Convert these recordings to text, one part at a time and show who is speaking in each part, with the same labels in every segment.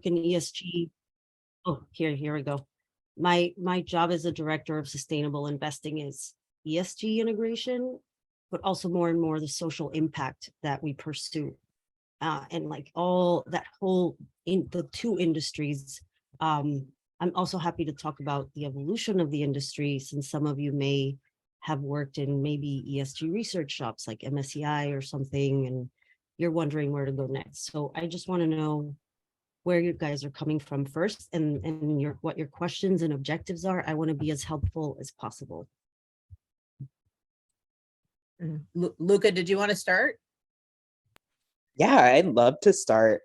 Speaker 1: in ESG. Oh, here we go. My job as a director of sustainable investing is ESG integration, but also more and more the social impact that we pursue. And like all that whole in the two industries. I'm also happy to talk about the evolution of the industry, since some of you may have worked in maybe ESG research shops like MSCI or something, and you're wondering where to go next. So I just want to know where you guys are coming from first, and what your questions and objectives are. I want to be as helpful as possible.
Speaker 2: Luca, did you want to start?
Speaker 3: Yeah, I'd love to start.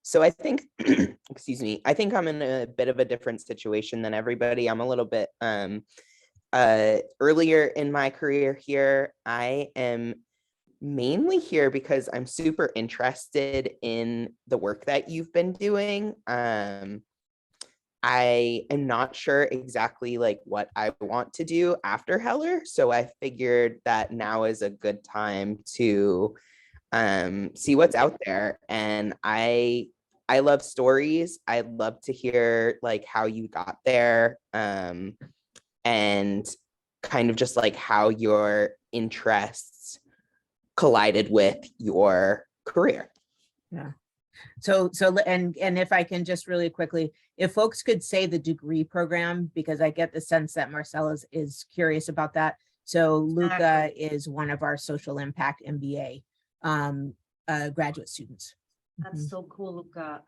Speaker 3: So I think, excuse me, I think I'm in a bit of a different situation than everybody. I'm a little bit earlier in my career here. I am mainly here because I'm super interested in the work that you've been doing. I am not sure exactly like what I want to do after Heller, so I figured that now is a good time to see what's out there. And I love stories. I'd love to hear like how you got there, and kind of just like how your interests collided with your career.
Speaker 2: Yeah. So and if I can just really quickly, if folks could say the degree program, because I get the sense that Marcela is curious about that. So Luca is one of our social impact MBA graduate students.
Speaker 1: That's so cool, Luca.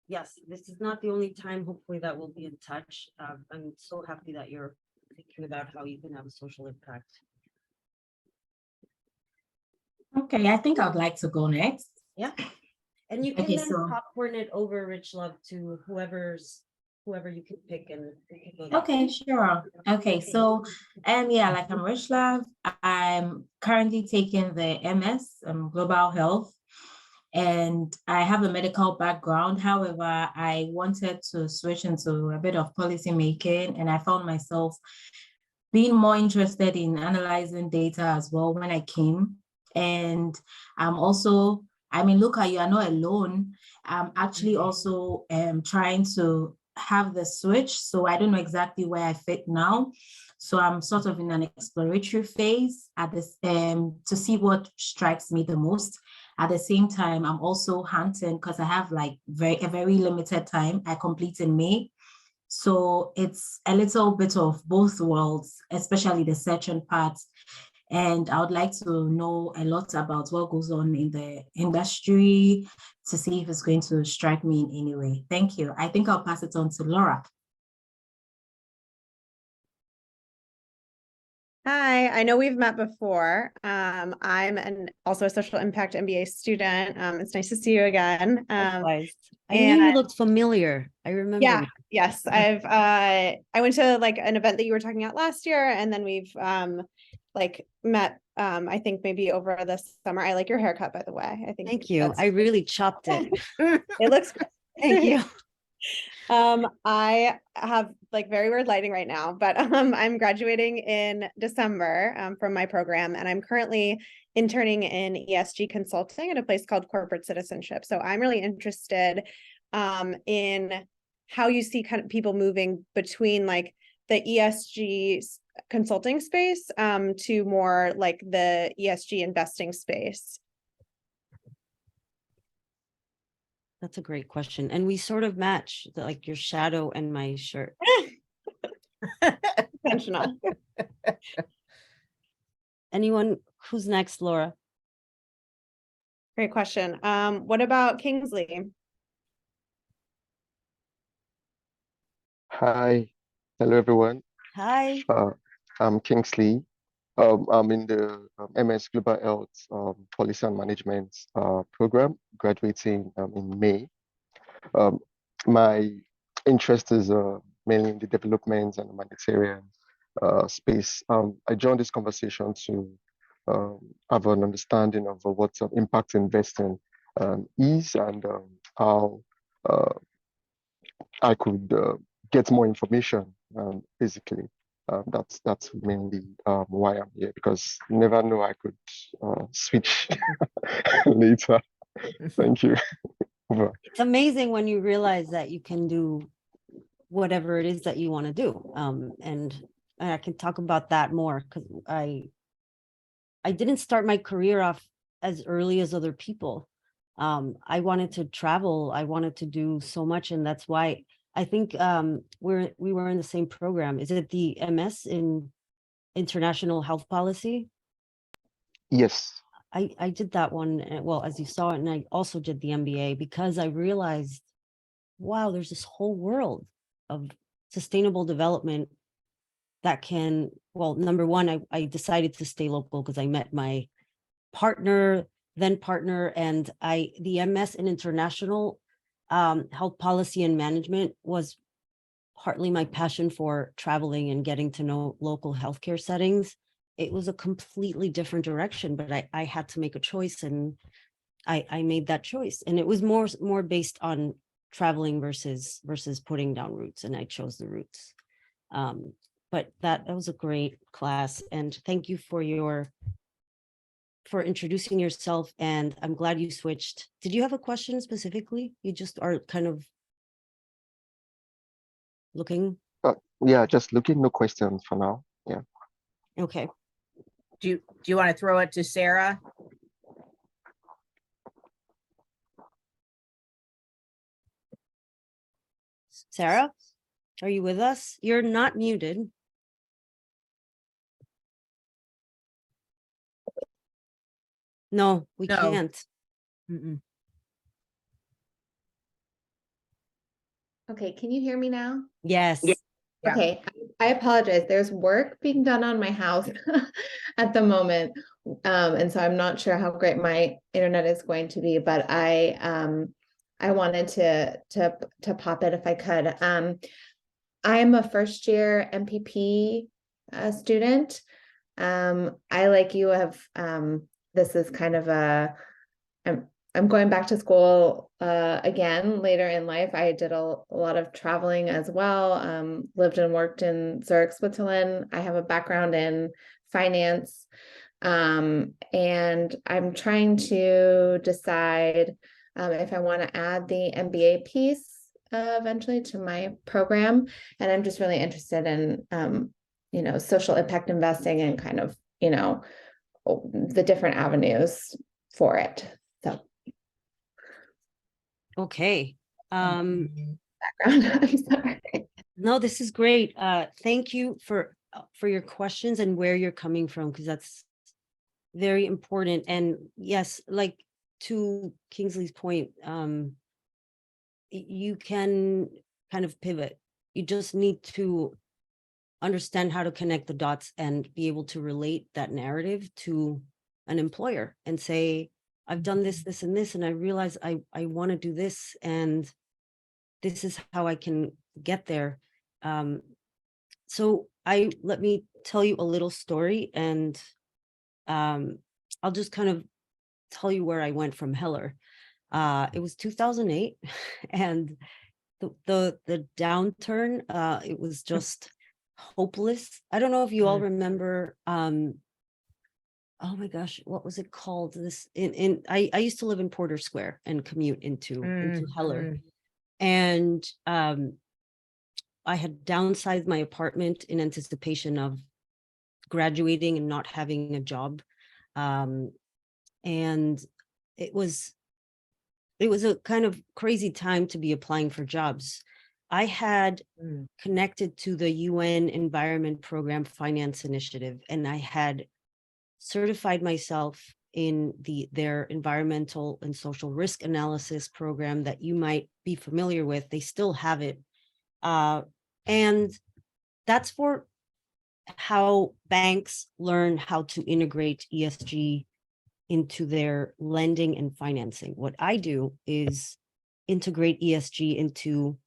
Speaker 1: Yes, this is not the only time, hopefully, that we'll be in touch. I'm so happy that you're thinking about how you can have a social impact.
Speaker 4: Okay, I think I'd like to go next.
Speaker 1: Yeah. And you can
Speaker 4: Okay,
Speaker 1: then
Speaker 4: so
Speaker 1: popcorn it over, Rich Love, to whoever you can pick, and we can go there.
Speaker 4: okay, sure. Okay, so yeah, like I'm Rich Love. I'm currently taking the MS Global Health, and I have a medical background. However, I wanted to switch into a bit of policy making, and I found myself being more interested in analyzing data as well when I came. And I'm also, I mean, Luca, you are not alone. I'm actually also trying to have the switch. So I don't know exactly where I fit now. So I'm sort of in an exploratory phase at this to see what strikes me the most. At the same time, I'm also hunting because I have like a very limited time. I complete in May. So it's a little bit of both worlds, especially the searching part. And I would like to know a lot about what goes on in the industry to see if it's going to strike me in any way. Thank you. I think I'll pass it on to Laura.
Speaker 5: Hi, I know we've met before. I'm also a social impact MBA student. It's nice to see you again.
Speaker 1: I knew you looked familiar. I remember.
Speaker 5: Yeah, yes. I went to like an event that you were talking about last year, and then we've like met I think maybe over this summer. I like your haircut, by the way. I think.
Speaker 1: Thank you. I really chopped it.
Speaker 5: It looks great.
Speaker 1: Thank you.
Speaker 5: I have like very weird lighting right now, but I'm graduating in December from my program, and I'm currently interning in ESG consulting at a place called Corporate Citizenship. So I'm really interested in how you see kind of people moving between like the ESG consulting space to more like the ESG investing space.
Speaker 1: That's a great question. And we sort of match like your shadow and my shirt.
Speaker 5: Intentional.
Speaker 1: Anyone who's next, Laura?
Speaker 5: Great question. What about Kingsley?
Speaker 6: Hi, hello everyone.
Speaker 1: Hi.
Speaker 6: I'm Kingsley. I'm in the MS Global Health Policy and Management program, graduating in May. My interest is mainly in the development and humanitarian space. I joined this conversation to have an understanding of what impact investing is, and how I could get more information, basically. That's mainly why I'm here, because you never know, I could switch later. Thank you. over.
Speaker 1: It's amazing when you realize that you can do whatever it is that you want to do. And I can talk about that more because I didn't start my career off as early as other people. I wanted to travel. I wanted to do so much, and that's why I think we were in the same program. Is it the MS in International Health Policy?
Speaker 6: Yes.
Speaker 1: I did that one, well, as you saw, and I also did the MBA because I realized, wow, there's this whole world of sustainable development that can, well, number one, I decided to stay local because I met my then partner, and the MS in International Health Policy and Management was partly my passion for traveling and getting to know local healthcare settings. It was a completely different direction, but I had to make a choice, and I made that choice. And it was more based on traveling versus putting down roots, and I chose the roots. But that was a great class, and thank you for introducing yourself, and I'm glad you switched. Did you have a question specifically? You just are kind of looking.
Speaker 6: Yeah, just looking, no questions for now. Yeah.
Speaker 1: Okay.
Speaker 2: Do you want to throw it to Sarah?
Speaker 1: Sarah, are you with us? You're not muted. No, we
Speaker 2: No.
Speaker 1: can't.
Speaker 2: Mm-mm.
Speaker 7: Okay, can you hear me now?
Speaker 1: Yes.
Speaker 2: Yeah.
Speaker 7: Okay, I apologize. There's work being done on my house at the moment. And so I'm not sure how great my internet is going to be, but I wanted to pop it if I could. I'm a first year MPP student. I, like you, have this is kind of I'm going back to school again later in life. I did a lot of traveling as well. Lived and worked in Zurich, Switzerland. I have a background in finance. And I'm trying to decide if I want to add the MBA piece eventually to my program. And I'm just really interested in, social impact investing and kind of, the different avenues for it. So.
Speaker 1: Okay.
Speaker 7: Background. I'm sorry.
Speaker 1: No, this is great. Thank you for your questions and where you're coming from, because that's very important. And yes, like to Kingsley's point, you can kind of pivot. You just need to understand how to connect the dots and be able to relate that narrative to an employer and say, I've done this, this, and this, and I realize I want to do this, and this is how I can get there. So let me tell you a little story, and I'll just kind of tell you where I went from Heller. It was 2008, and the downturn, it was just hopeless. I don't know if you all remember, oh my gosh, what was it called? This I used to live in Porter Square and commute into Heller. And I had downsized my apartment in anticipation of graduating and not having a job. And it was a kind of crazy time to be applying for jobs. I had connected to the UN Environment Program Finance Initiative, and I had certified myself in their environmental and social risk analysis program that you might be familiar with. They still have it. And that's for how banks learn how to integrate ESG into their lending and financing. What I do is integrate ESG into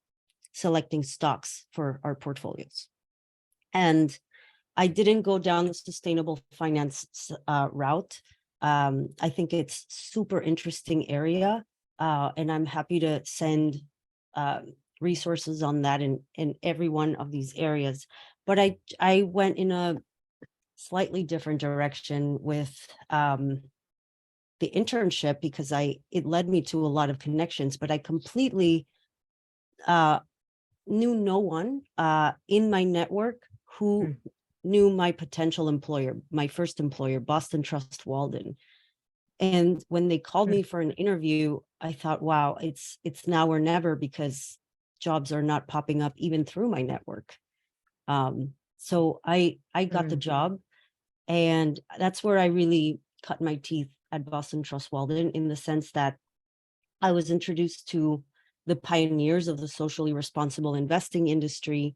Speaker 1: selecting stocks for our portfolios. And I didn't go down the sustainable finance route. I think it's super interesting area, and I'm happy to send resources on that in every one of these areas. But I went in a slightly different direction with the internship because it led me to a lot of connections, but I completely knew no one in my network who knew my potential employer, my first employer, Boston Trust Walden. And when they called me for an interview, I thought, wow, it's now or never, because jobs are not popping up even through my network. So I got the job, and that's where I really cut my teeth at Boston Trust Walden, in the sense that I was introduced to the pioneers of the socially responsible investing industry.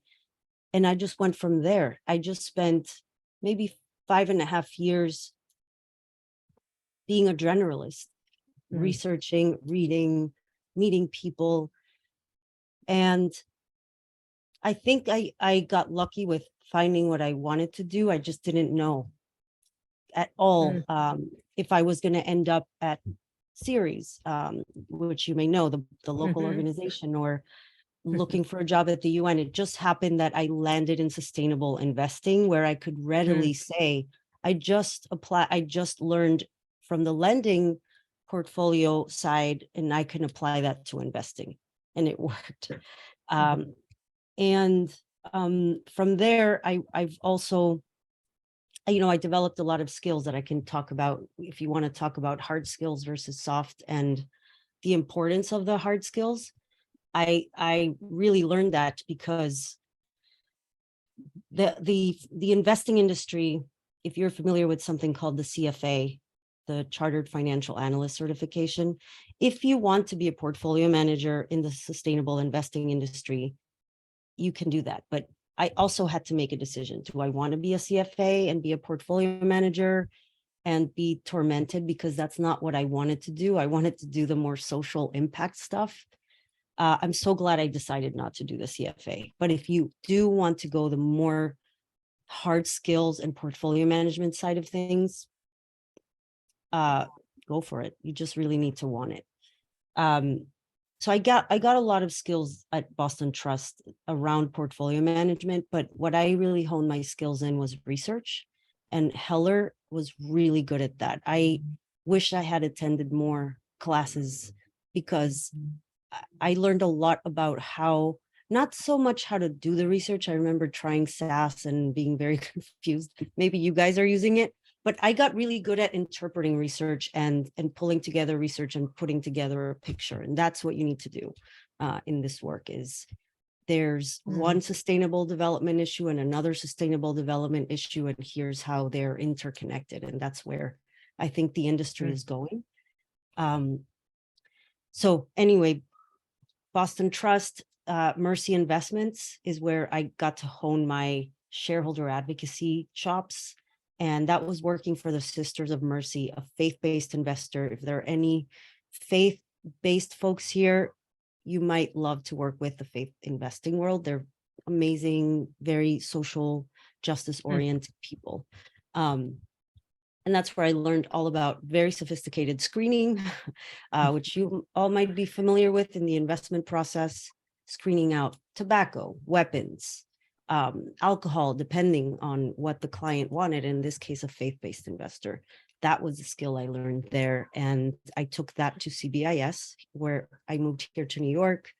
Speaker 1: And I just went from there. I just spent maybe 5.5 years being a generalist, researching, reading, meeting people. And I think I got lucky with finding what I wanted to do. I just didn't know at all if I was going to end up at Ceres, which you may know, the local organization, or looking for a job at the UN. It just happened that I landed in sustainable investing, where I could readily say, I just learned from the lending portfolio side, and I can apply that to investing. And it worked. And from there, I've also, I developed a lot of skills that I can talk about, if you want to talk about hard skills versus soft, and the importance of the hard skills. I really learned that because the investing industry, if you're familiar with something called the CFA, the Chartered Financial Analyst certification, if you want to be a portfolio manager in the sustainable investing industry, you can do that. But I also had to make a decision. Do I want to be a CFA and be a portfolio manager and be tormented? Because that's not what I wanted to do. I wanted to do the more social impact stuff. I'm so glad I decided not to do the CFA. But if you do want to go the more hard skills and portfolio management side of things, go for it. You just really need to want it. So I got a lot of skills at Boston Trust around portfolio management, but what I really honed my skills in was research, and Heller was really good at that. I wish I had attended more classes, because I learned a lot about how, not so much how to do the research. I remember trying SAS and being very confused. Maybe you guys are using it, but I got really good at interpreting research and pulling together research and putting together a picture. And that's what you need to do in this work. Is there's one sustainable development issue and another sustainable development issue, and here's how they're interconnected. And that's where I think the industry is going. So anyway, Boston Trust, Mercy Investments is where I got to hone my shareholder advocacy chops. And that was working for the Sisters of Mercy, a faith-based investor. If there are any faith-based folks here, you might love to work with the faith investing world. They're amazing, very social justice-oriented people. And that's where I learned all about very sophisticated screening, which you all might be familiar with in the investment process, screening out tobacco, weapons, alcohol, depending on what the client wanted. In this case, a faith-based investor. That was a skill I learned there. And I took that to CBIS, where I moved here to New York.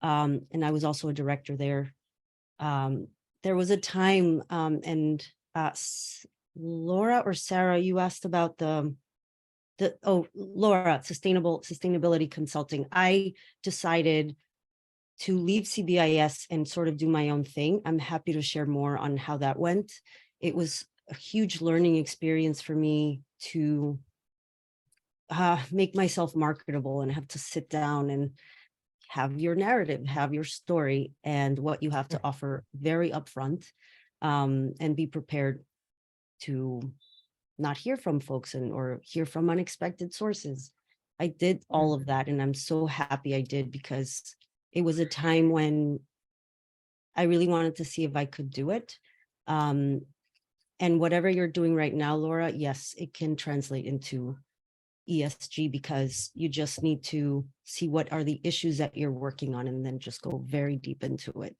Speaker 1: And I was also a director there. There was a time, and Laura or Sarah, you asked about Laura, sustainability consulting. I decided to leave CBIS and sort of do my own thing. I'm happy to share more on how that went. It was a huge learning experience for me to make myself marketable and have to sit down and have your narrative, have your story, and what you have to offer very upfront, and be prepared to not hear from folks or hear from unexpected sources. I did all of that, and I'm so happy I did, because it was a time when I really wanted to see if I could do it. And whatever you're doing right now, Laura, yes, it can translate into ESG, because you just need to see what are the issues that you're working on and then just go very deep into it.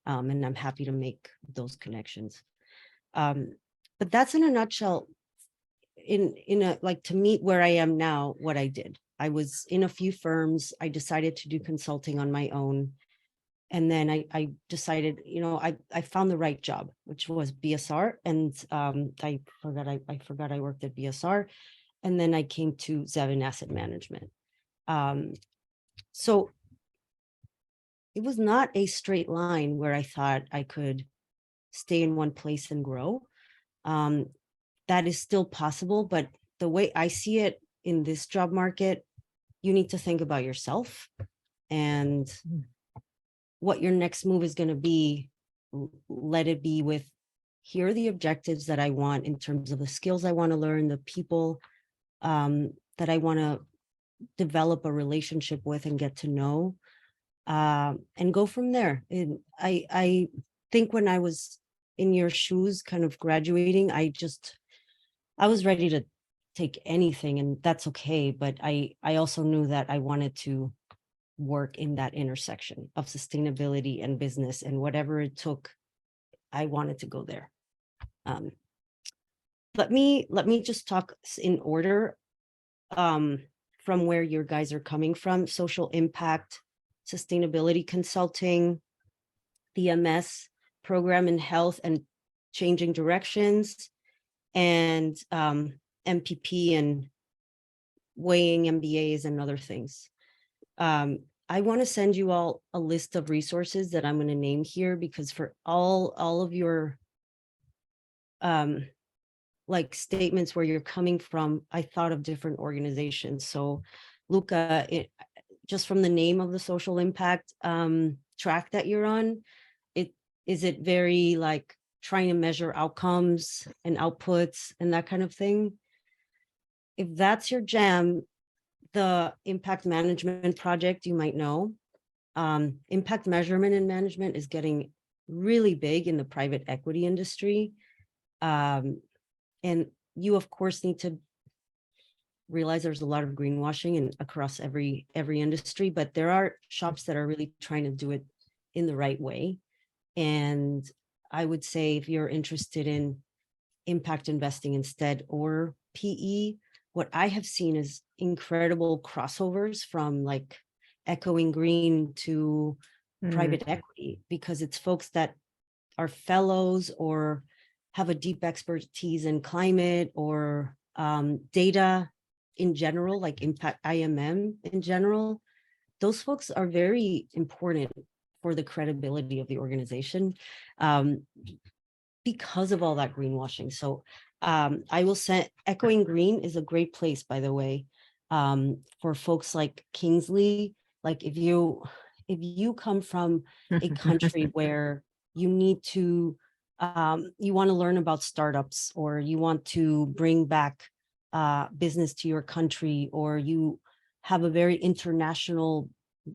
Speaker 1: And I'm happy to make those connections. But that's in a nutshell in a, like, to meet where I am now, what I did. I was in a few firms. I decided to do consulting on my own. And then I decided, I found the right job, which was BSR. And I forgot I worked at BSR. And then I came to Zevin Asset Management. So it was not a straight line where I thought I could stay in one place and grow. That is still possible, but the way I see it in this job market, you need to think about yourself and what your next move is going to be. Let it be with, here are the objectives that I want in terms of the skills I want to learn, the people that I want to develop a relationship with and get to know, and go from there. And I think when I was in your shoes, kind of graduating, I was ready to take anything, and that's okay. But I also knew that I wanted to work in that intersection of sustainability and business, and whatever it took, I wanted to go there. Let me just talk in order from where your guys are coming from: social impact, sustainability consulting, the MS program in health and changing directions, and MPP and weighing MBAs and other things. I want to send you all a list of resources that I'm going to name here, because for all of your like statements where you're coming from, I thought of different organizations. So Luca, just from the name of the social impact track that you're on, is it very like trying to measure outcomes and outputs and that kind of thing? If that's your jam, the impact management project, you might know, impact measurement and management is getting really big in the private equity industry. And you, of course, need to realize there's a lot of greenwashing across every industry, but there are shops that are really trying to do it in the right way. And I would say, if you're interested in impact investing instead, or PE, what I have seen is incredible crossovers from like Echoing Green to private equity, because it's folks that are fellows or have a deep expertise in climate or data in general, like impact IMM in general. Those folks are very important for the credibility of the organization because of all that greenwashing. So I will send, Echoing Green is a great place, by the way, for folks like Kingsley. Like if you come from a country where you need to, you want to learn about startups, or you want to bring back business to your country, or you have a very international,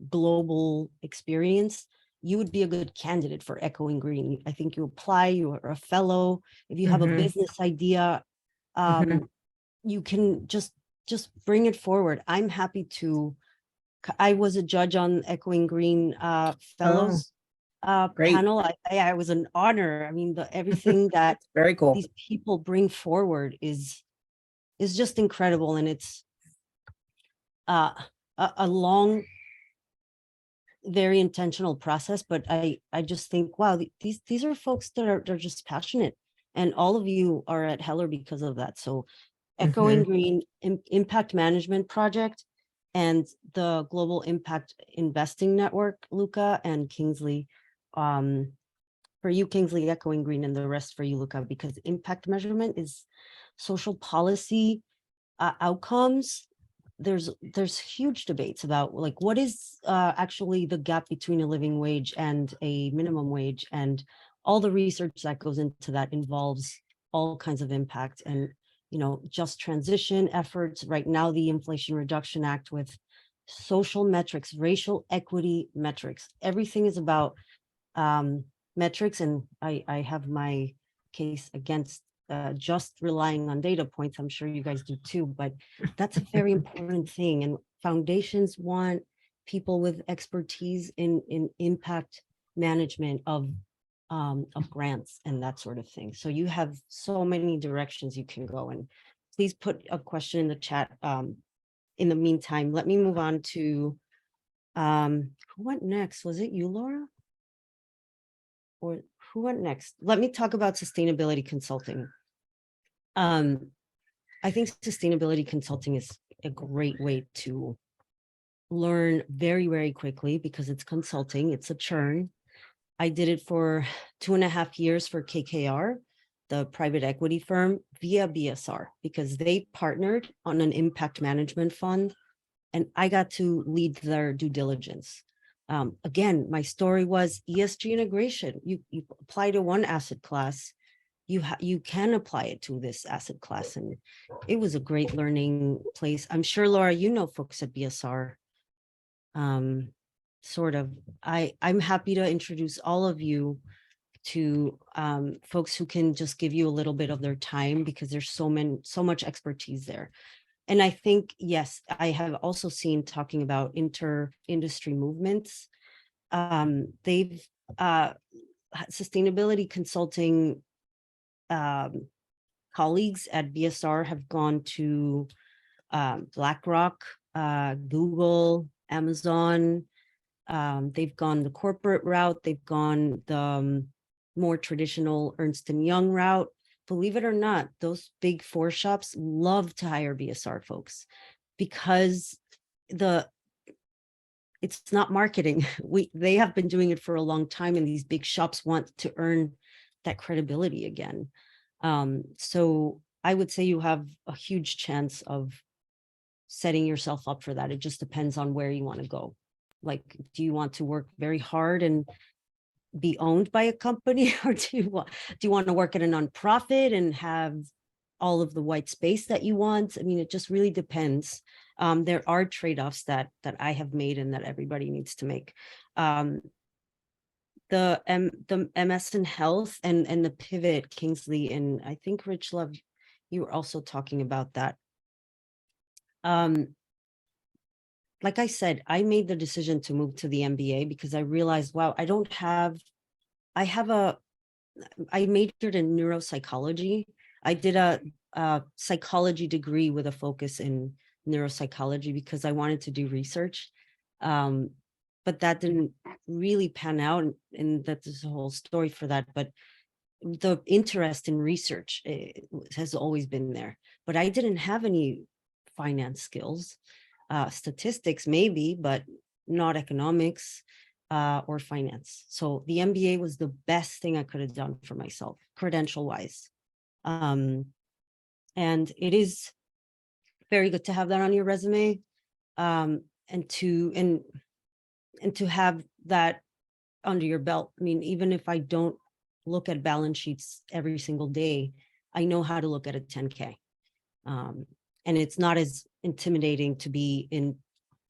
Speaker 1: global experience, you would be a good candidate for Echoing Green. I think you apply, you are a fellow. If you have a business idea, you can just bring it forward. I'm happy to. I was a judge on Echoing Green fellows panel. I was an honor. I mean, everything that
Speaker 2: very cool
Speaker 1: these people bring forward is just incredible, and it's a long, very intentional process. But I just think, wow, these are folks that they're just passionate, and all of you are at Heller because of that. So Echoing Green, Impact Management Project, and the Global Impact Investing Network, Luca and Kingsley. For you, Kingsley, Echoing Green, and the rest for you, Luca, because impact measurement is social policy outcomes. There's huge debates about like what is actually the gap between a living wage and a minimum wage, and all the research that goes into that involves all kinds of impact and just transition efforts. Right now, the Inflation Reduction Act with social metrics, racial equity metrics, everything is about metrics. And I have my case against just relying on data points. I'm sure you guys do too, but that's a very important thing. And foundations want people with expertise in impact management of grants and that sort of thing. So you have so many directions you can go. And please put a question in the chat. In the meantime, let me move on to, who went next? Was it you, Laura? Or who went next? Let me talk about sustainability consulting. I think sustainability consulting is a great way to learn very, very quickly because it's consulting, it's a churn. I did it for 2.5 years for KKR, the private equity firm, via BSR, because they partnered on an impact management fund, and I got to lead their due diligence. Again, my story was ESG integration. You apply to one asset class, you can apply it to this asset class, and it was a great learning place. I'm sure, Laura, you know folks at BSR. Sort of. I'm happy to introduce all of you to folks who can just give you a little bit of their time, because there's so much expertise there. And I think, yes, I have also seen, talking about inter-industry movements, they've sustainability consulting colleagues at BSR have gone to BlackRock, Google, Amazon. They've gone the corporate route. They've gone the more traditional Ernst & Young route. Believe it or not, those big four shops love to hire BSR folks because it's not marketing. They have been doing it for a long time, and these big shops want to earn that credibility again. So I would say you have a huge chance of setting yourself up for that. It just depends on where you want to go. Like, do you want to work very hard and be owned by a company, or do you want to work at a nonprofit and have all of the white space that you want? I mean, it just really depends. There are trade-offs that I have made and that everybody needs to make. The MS in health and the pivot, Kingsley, and I think Rich Love, you were also talking about that. Like I said, I made the decision to move to the MBA because I realized, wow, I majored in neuropsychology. I did a psychology degree with a focus in neuropsychology because I wanted to do research. But that didn't really pan out, and that's a whole story for that. But the interest in research has always been there, but I didn't have any finance skills. Statistics maybe, but not economics or finance. So the MBA was the best thing I could have done for myself, credential wise. And it is very good to have that on your resume, and to have that under your belt. I mean, even if I don't look at balance sheets every single day, I know how to look at a 10K. And it's not as intimidating to be in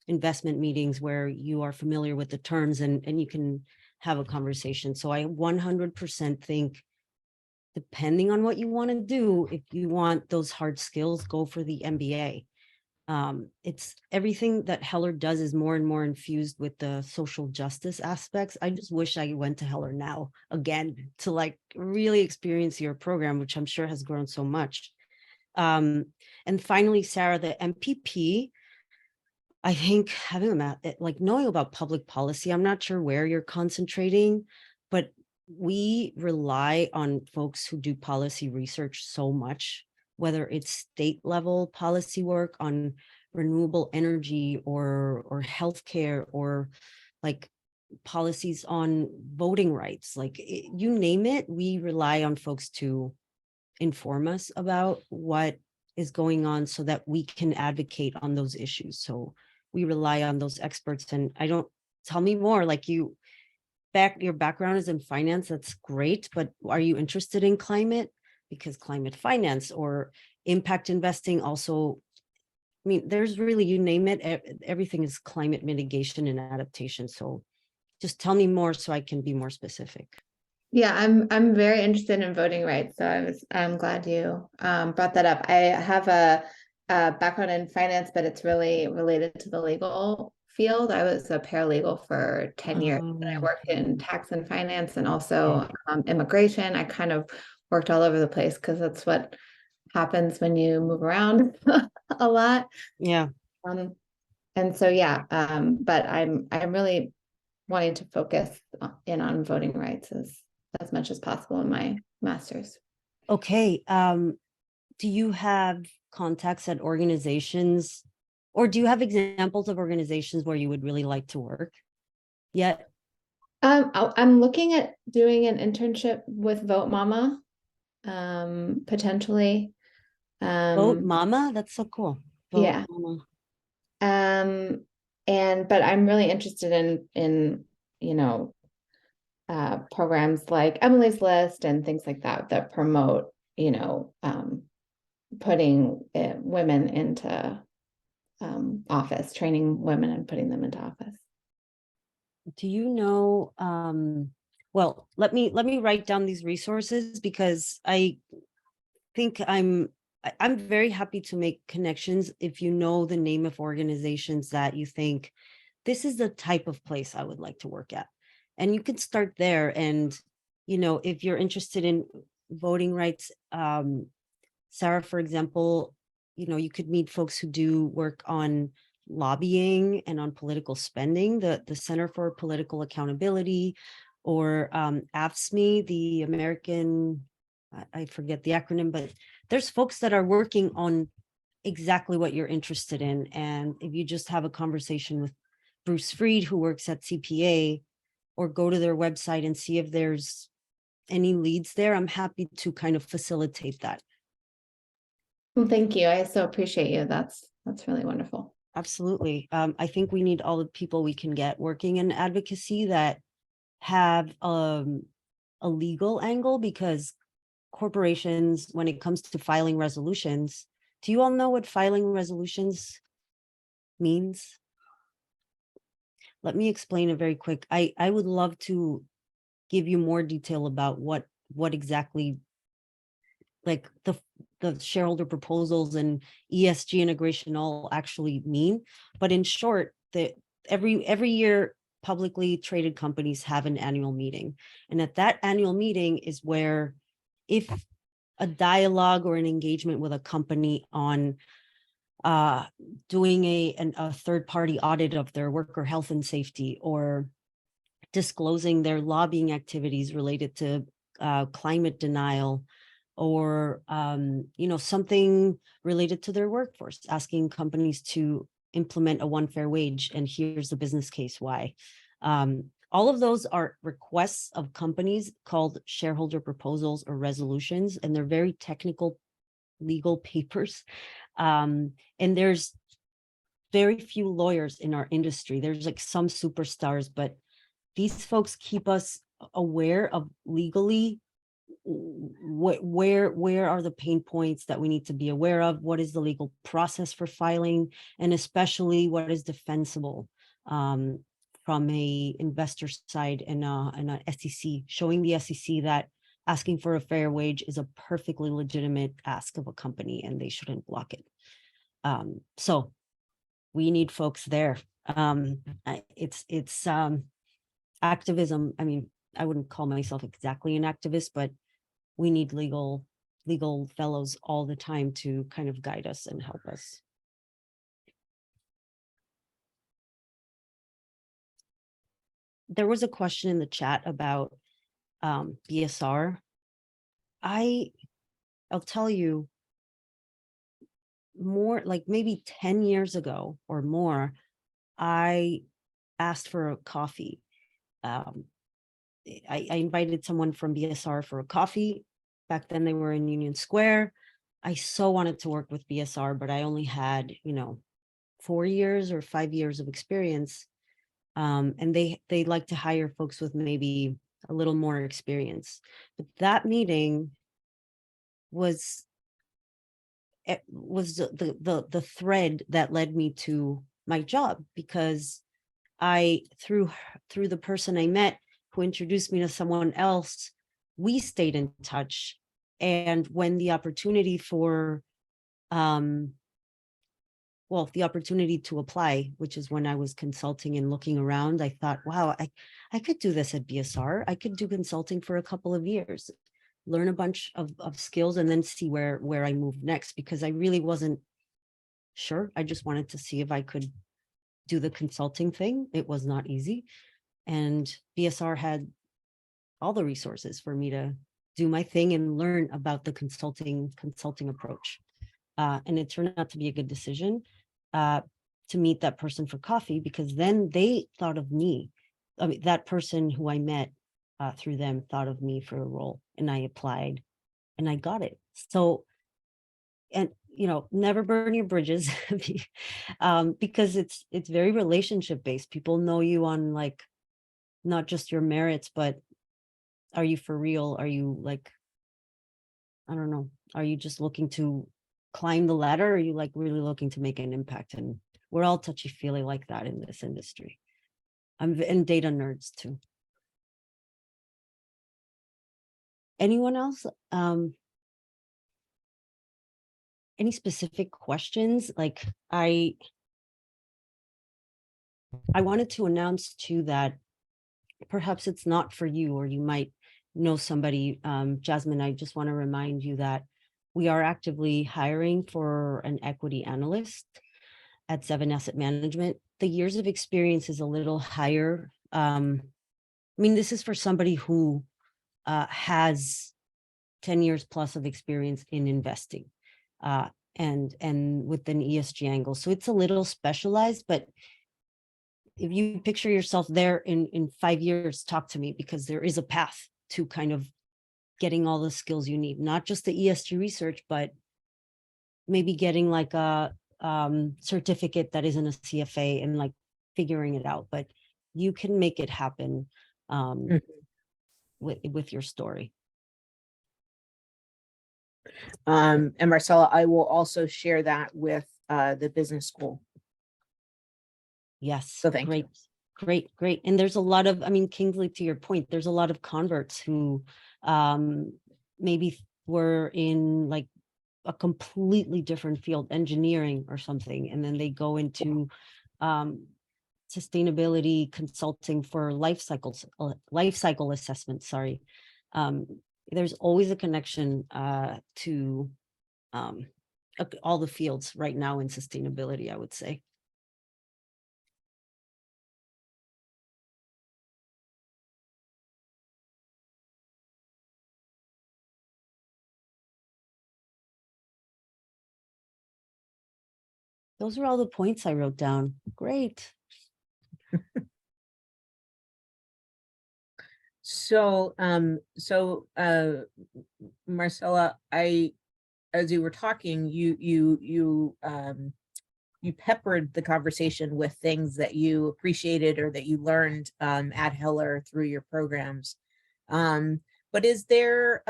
Speaker 1: investment meetings where you are familiar with the terms and you can have a conversation. So I 100% think, depending on what you want to do, if you want those hard skills, go for the MBA. It's everything that Heller does is more and more infused with the social justice aspects. I just wish I went to Heller now again to like really experience your program, which I'm sure has grown so much. And finally, Sarah, the MPP, I think having like knowing about public policy, I'm not sure where you're concentrating, but we rely on folks who do policy research so much, whether it's state level policy work on renewable energy or healthcare, or like policies on voting rights, like you name it, we rely on folks to inform us about what is going on so that we can advocate on those issues. So we rely on those experts. And tell me more, like your background is in finance, that's great, but are you interested in climate? Because climate finance or impact investing also, I mean, there's really, you name it, everything is climate mitigation and adaptation. So just tell me more so I can be more specific.
Speaker 7: Yeah, I'm very interested in voting rights, so I'm glad you brought that up. I have a background in finance, but it's really related to the legal field. I was a paralegal for 10 years, and I worked in tax and finance and also immigration. I kind of worked all over the place because that's happens when you move around a lot.
Speaker 1: Yeah.
Speaker 7: And so, yeah, but I'm really wanting to focus in on voting rights as much as possible in my master's.
Speaker 1: Okay. Do you have contacts at organizations, or do you have examples of organizations where you would really like to work yet?
Speaker 7: I'm looking at doing an internship with Vote Mama, potentially.
Speaker 1: Vote Mama? That's so cool. Vote
Speaker 7: Yeah.
Speaker 1: Mama.
Speaker 7: But I'm really interested in programs like Emily's List and things like that promote, putting women into office, training women and putting them into office.
Speaker 1: Do you know, well, let me write down these resources, because I think I'm very happy to make connections if you know the name of organizations that you think this is the type of place I would like to work at. And you can start there. And, if you're interested in voting rights, Sarah, for example, you could meet folks who do work on lobbying and on political spending, the Center for Political Accountability, or AFSCME, the American, I forget the acronym, but there's folks that are working on exactly what you're interested in. And if you just have a conversation with Bruce Freed, who works at CPA, or go to their website and see if there's any leads there, I'm happy to kind of facilitate that.
Speaker 7: Well, thank you. I so appreciate you. That's really wonderful.
Speaker 1: Absolutely. I think we need all the people we can get working in advocacy that have a legal angle, because corporations, when it comes to filing resolutions, do you all know what filing resolutions means? Let me explain it very quick. I would love to give you more detail about what exactly, like the shareholder proposals and ESG integration all actually mean. But in short, every year publicly traded companies have an annual meeting. And at that annual meeting is where, if a dialogue or an engagement with a company on doing a third-party audit of their worker health and safety, or disclosing their lobbying activities related to climate denial, or something related to their workforce, asking companies to implement a one fair wage, and here's the business case why. All of those are requests of companies called shareholder proposals or resolutions, and they're very technical legal papers. And there's very few lawyers in our industry. There's like some superstars, but these folks keep us aware of legally where are the pain points that we need to be aware of, what is the legal process for filing, and especially what is defensible from a investor side, and a SEC, showing the SEC that asking for a fair wage is a perfectly legitimate ask of a company and they shouldn't block it. So we need folks there. It's activism. I mean, I wouldn't call myself exactly an activist, but we need legal fellows all the time to kind of guide us and help us. There was a question in the chat about BSR. I'll tell you, more like maybe 10 years ago or more, I asked for a coffee. I invited someone from BSR for a coffee. Back then they were in Union Square. I so wanted to work with BSR, but I only had, 4 years or 5 years of experience. And they like to hire folks with maybe a little more experience. But that meeting was the thread that led me to my job, because I, through the person I met who introduced me to someone else, we stayed in touch. And when the opportunity for the opportunity to apply, which is when I was consulting and looking around, I thought, wow, I could do this at BSR. I could do consulting for a couple of years. learn a bunch of skills and then see where I move next, because I really wasn't sure. I just wanted to see if I could do the consulting thing. It was not easy. And BSR had all the resources for me to do my thing and learn about the consulting approach. And it turned out to be a good decision to meet that person for coffee, because then they thought of me. I mean, that person who I met through them thought of me for a role, and I applied and I got it. So, and never burn your bridges because it's very relationship based. People know you on like not just your merits, but are you for real? Are you like, I don't know, are you just looking to climb the ladder? Or are you like really looking to make an impact? And we're all touchy-feely like that in this industry. And data nerds too. Anyone else? Any specific questions? Like I wanted to announce too that perhaps it's not for you, or you might know somebody. Jasmine, I just want to remind you that we are actively hiring for an equity analyst at Seven Asset Management. The years of experience is a little higher. I mean, this is for somebody who has 10 years plus of experience in investing and with an ESG angle. So it's a little specialized, but if you picture yourself there in 5 years, talk to me, because there is a path to kind of getting all the skills you need, not just the ESG research, but maybe getting like a certificate that isn't a CFA and like figuring it out. But you can make it happen with your story.
Speaker 2: And Marcela, I will also share that with the business school.
Speaker 1: Yes.
Speaker 2: So thank you.
Speaker 1: Great. And there's a lot of, I mean, Kingsley, to your point, there's a lot of converts who maybe were in like a completely different field, engineering or something, and then they go into sustainability consulting for life cycle assessment. Sorry. There's always a connection to all the fields right now in sustainability, I would say. Those are all the points I wrote down. Great.
Speaker 2: So, Marcela, as you were talking, you peppered the conversation with things that you appreciated or that you learned at Heller through your programs. But is there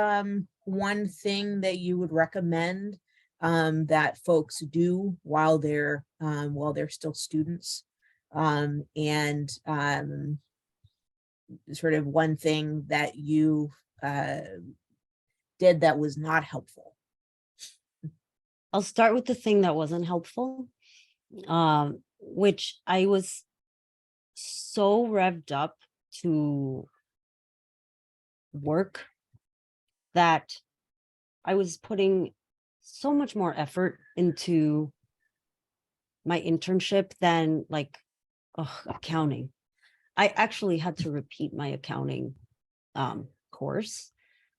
Speaker 2: one thing that you would recommend that folks do while they're still students, and sort of one thing that you did that was not helpful?
Speaker 1: I'll start with the thing that wasn't helpful, which I was so revved up to work that I was putting so much more effort into my internship than like accounting. I actually had to repeat my accounting course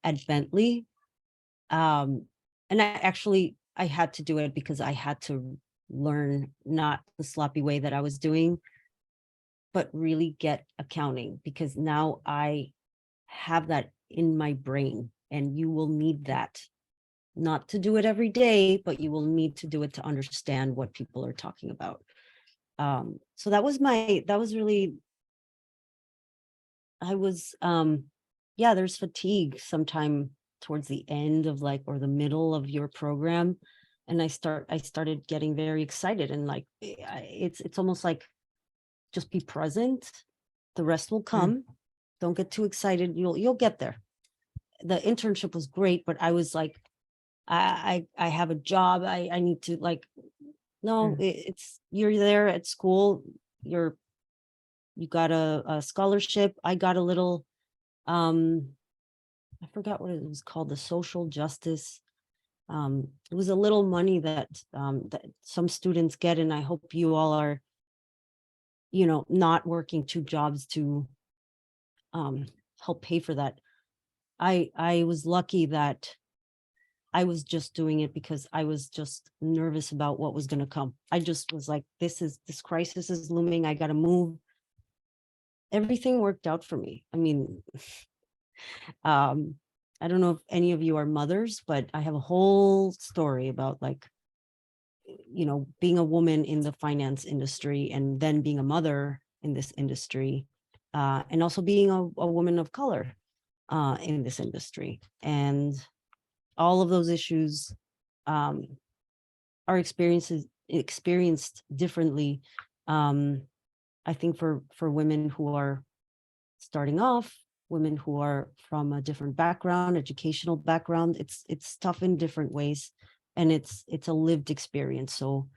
Speaker 1: at Bentley. And I had to do it because I had to learn not the sloppy way that I was doing, but really get accounting, because now I have that in my brain, and you will need that, not to do it every day, but you will need to do it to understand what people are talking about. So that was really, I was, there's fatigue sometime towards the end of like, or the middle of your program. And I started getting very excited, and like, it's almost like, just be present. The rest will come. Don't get too excited. You'll get there. The internship was great, but I was like, I have a job. I need to like, no, it's, you're there at school. You got a scholarship. I got a little I forgot what it was called, the social justice. It was a little money that some students get, and I hope you all are, not working two jobs to help pay for that. I was lucky that I was just doing it because I was just nervous about what was going to come. I just was like, this crisis is looming. I got to move. Everything worked out for me. I mean, I don't know if any of you are mothers, but I have a whole story about like, being a woman in the finance industry and then being a mother in this industry, and also being a woman of color in this industry. And all of those issues are experienced differently. I think for women who are starting off, women who are from a different background, educational background, it's tough in different ways, and it's a lived experience. So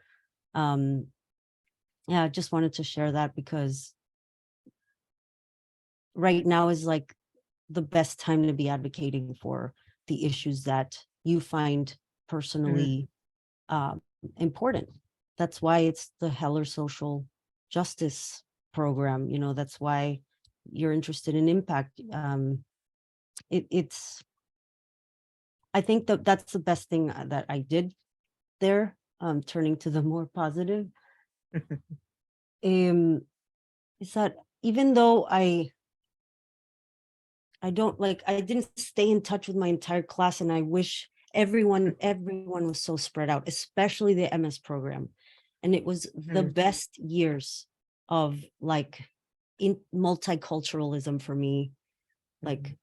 Speaker 1: yeah, I just wanted to share that because right now is like the best time to be advocating for the issues that you find personally important. That's why it's the Heller Social Justice Program. That's why you're interested in impact. It's I think that's the best thing that I did there. Turning to the more positive, is that even though I didn't stay in touch with my entire class, and I wish everyone was so spread out, especially the MS program. And it was the best years of like in multiculturalism for me, like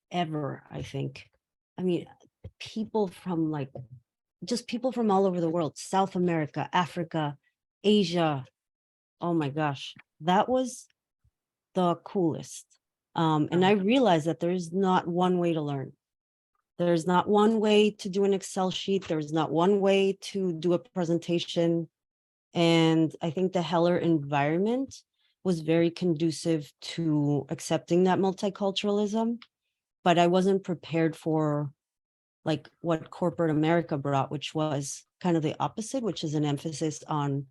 Speaker 1: ever, I think. I mean, people from people from all over the world, South America, Africa, Asia. Oh my gosh, that was the coolest. And I realized that there's not one way to learn. There's not one way to do an Excel sheet. There's not one way to do a presentation. And I think the Heller environment was very conducive to accepting that multiculturalism, but I wasn't prepared for like what corporate America brought, which was kind of the opposite, which is an emphasis on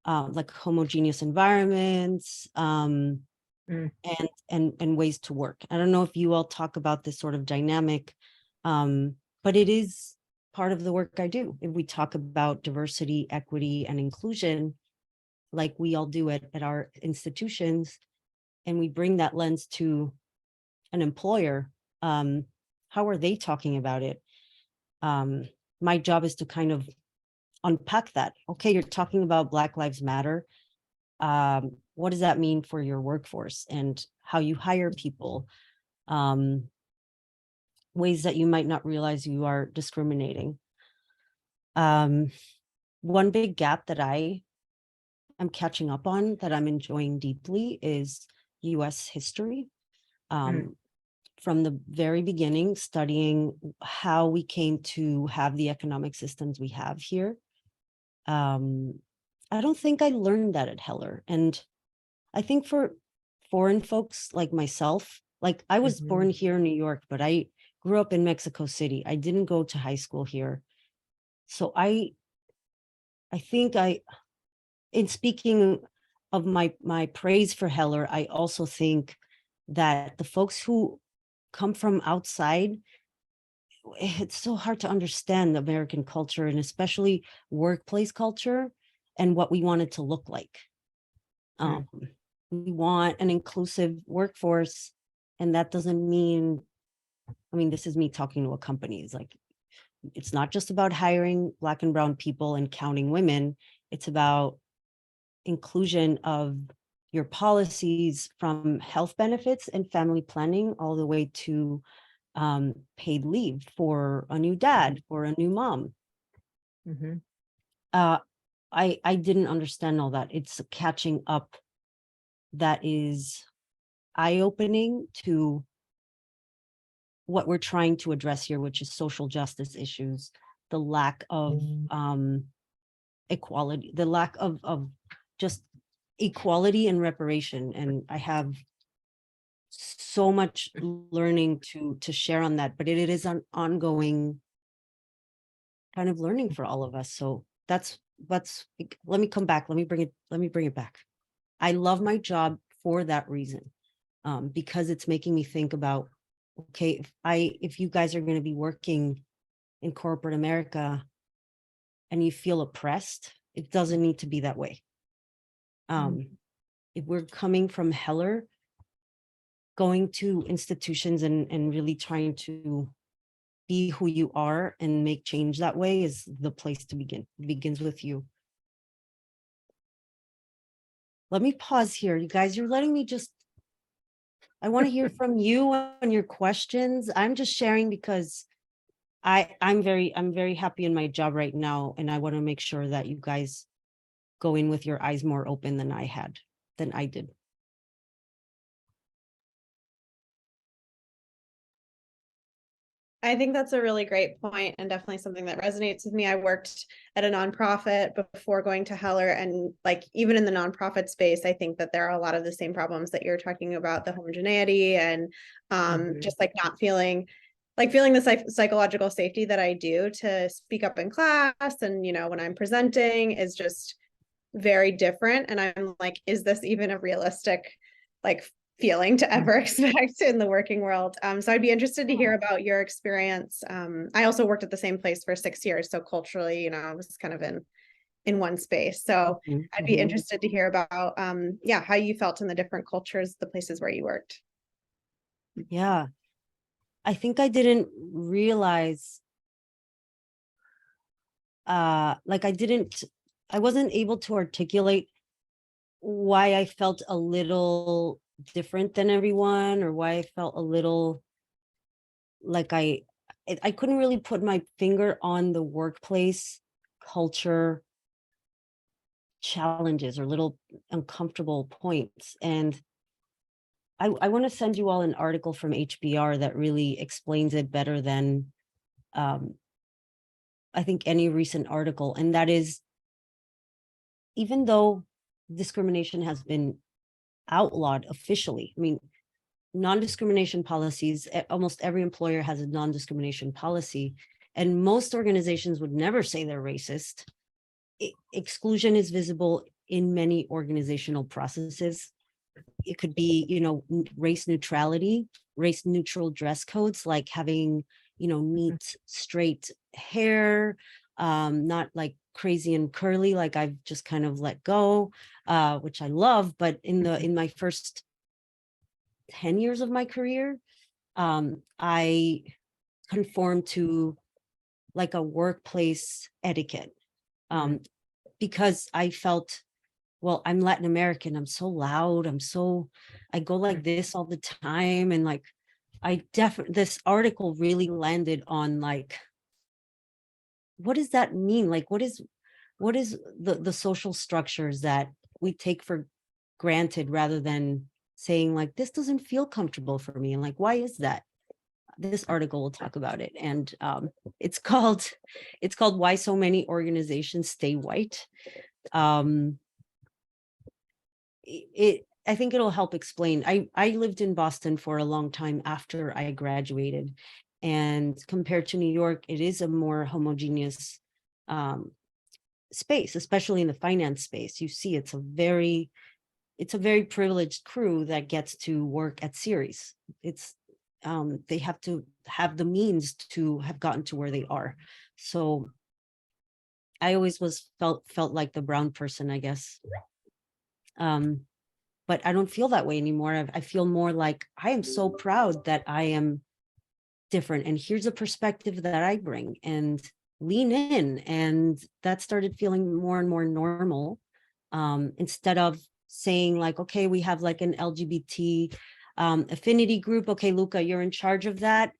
Speaker 1: like homogeneous environments, and ways to work. I don't know if you all talk about this sort of dynamic, but it is part of the work I do. If we talk about diversity, equity, and inclusion, like we all do at our institutions, and we bring that lens to an employer, how are they talking about it? My job is to kind of unpack that. Okay, you're talking about Black Lives Matter. What does that mean for your workforce and how you hire people? Ways that you might not realize you are discriminating. One big gap that I am catching up on that I'm enjoying deeply is US history. From the very beginning, studying how we came to have the economic systems we have here. I don't think I learned that at Heller. And I think for foreign folks like myself, like I was born here in New York, but I grew up in Mexico City. I didn't go to high school here. So I think in speaking of my praise for Heller, I also think that the folks who come from outside, it's so hard to understand American culture and especially workplace culture and what we want it to look like. We want an inclusive workforce, and that doesn't mean, this is me talking to a company. It's like, it's not just about hiring Black and brown people and counting women. It's about inclusion of your policies, from health benefits and family planning all the way to paid leave for a new dad or a new mom. I didn't understand all that. It's catching up that is eye-opening to what we're trying to address here, which is social justice issues, the lack of equality, the lack of just equality and reparation. And I have so much learning to share on that, but it is an ongoing kind of learning for all of us. So that's let me come back. Let me bring it back. I love my job for that reason, because it's making me think about, okay, if you guys are going to be working in corporate America and you feel oppressed, it doesn't need to be that way. If we're coming from Heller, going to institutions and really trying to be who you are and make change that way is the place to begin. It begins with you. Let me pause here. You guys, you're letting me I want to hear from you and your questions. I'm just sharing because I'm very happy in my job right now. And I want to make sure that you guys go in with your eyes more open than I did.
Speaker 5: I think that's a really great point and definitely something that resonates with me. I worked at a nonprofit before going to Heller, and like even in the nonprofit space, I think that there are a lot of the same problems that you're talking about, the homogeneity and just like not feeling the psychological safety that I do to speak up in class, and when I'm presenting is just very different. And I'm like, is this even a realistic feeling to ever expect in the working world? So I'd be interested to hear about your experience. I also worked at the same place for 6 years, so culturally, I was kind of in one space. So I'd be interested to hear about how you felt in the different cultures, the places where you worked.
Speaker 1: Yeah, I think I didn't realize, I wasn't able to articulate why I felt a little different than everyone, or why I felt a little like I couldn't really put my finger on the workplace culture challenges or little uncomfortable points. And I want to send you all an article from HBR that really explains it better than I think any recent article. And that is, even though discrimination has been outlawed officially, I mean, non-discrimination policies, almost every employer has a non-discrimination policy, and most organizations would never say they're racist. Exclusion is visible in many organizational processes. It could be, race neutrality, race neutral dress codes, like having, neat, straight hair, not like crazy and curly, like I've just kind of let go, which I love. But in my first 10 years of my career, I conformed to like a workplace etiquette, because I felt, well, I'm Latin American, I'm so loud, I go like this all the time. And like, this article really landed on like, what does that mean? Like, what is the social structures that we take for granted, rather than saying like, this doesn't feel comfortable for me, and like, why is that? This article will talk about it, and it's called Why So Many Organizations Stay White. I think it'll help explain. I lived in Boston for a long time after I graduated, and compared to New York, it is a more homogeneous space, especially in the finance space. You see, it's a very privileged crew that gets to work at Ceres. It's they have to have the means to have gotten to where they are. So I always felt like the brown person, I guess. But I don't feel that way anymore. I feel more like, I am so proud that I am different, and here's a perspective that I bring, and lean in. And that started feeling more and more normal, instead of saying like, okay, we have like an LGBT affinity group. Okay, Luca, you're in charge of that.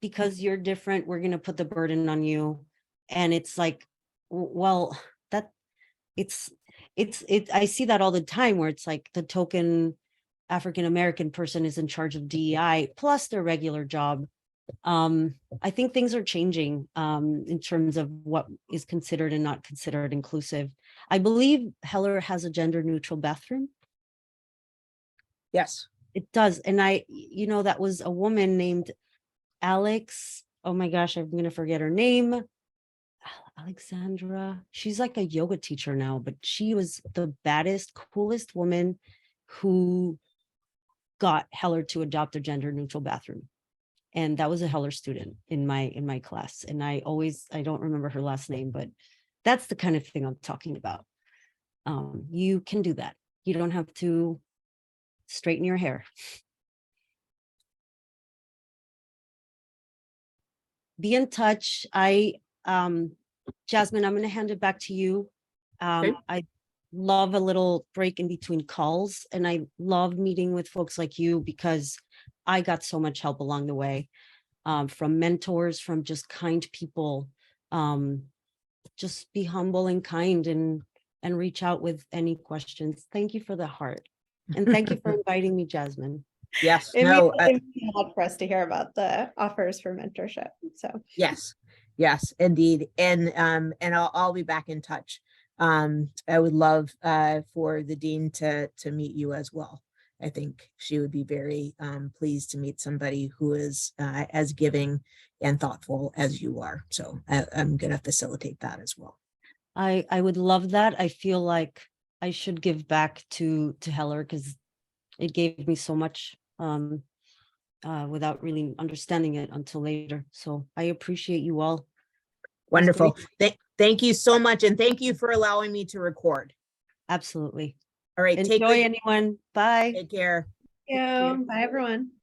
Speaker 1: Because you're different, we're going to put the burden on you. And it's like, well, I see that all the time, where it's like the token African-American person is in charge of DEI plus their regular job. I think things are changing in terms of what is considered and not considered inclusive. I believe Heller has a gender neutral bathroom.
Speaker 2: Yes.
Speaker 1: It does. And that was a woman named Alex. Oh my gosh, I'm gonna forget her name. Alexandra. She's like a yoga teacher now, but she was the baddest, coolest woman who got Heller to adopt a gender neutral bathroom. And that was a Heller student in my class. And I don't remember her last name, but that's the kind of thing I'm talking about. You can do that. You don't have to straighten your hair. Be in touch. Jasmine, I'm going to hand it back to you.
Speaker 2: Okay.
Speaker 1: I love a little break in between calls, and I love meeting with folks like you because I got so much help along the way, from mentors, from just kind people. Just be humble and kind and reach out with any questions. Thank you for the heart. And thank you for inviting me, Jasmine.
Speaker 2: Yes,
Speaker 5: It
Speaker 2: no,
Speaker 5: means a lot for us to hear about the offers for mentorship. So
Speaker 2: yes, indeed. And I'll be back in touch. I would love for the dean to meet you as well. I think she would be very pleased to meet somebody who is as giving and thoughtful as you are. So I'm going to facilitate that as well.
Speaker 1: I would love that. I feel like I should give back to Heller because it gave me so much without really understanding it until later. So I appreciate you all.
Speaker 2: Wonderful. Thank you so much. And thank you for allowing me to record.
Speaker 1: Absolutely.
Speaker 2: All right.
Speaker 1: Enjoy, anyone. Bye.
Speaker 2: Take care.
Speaker 5: thank you. Bye, everyone.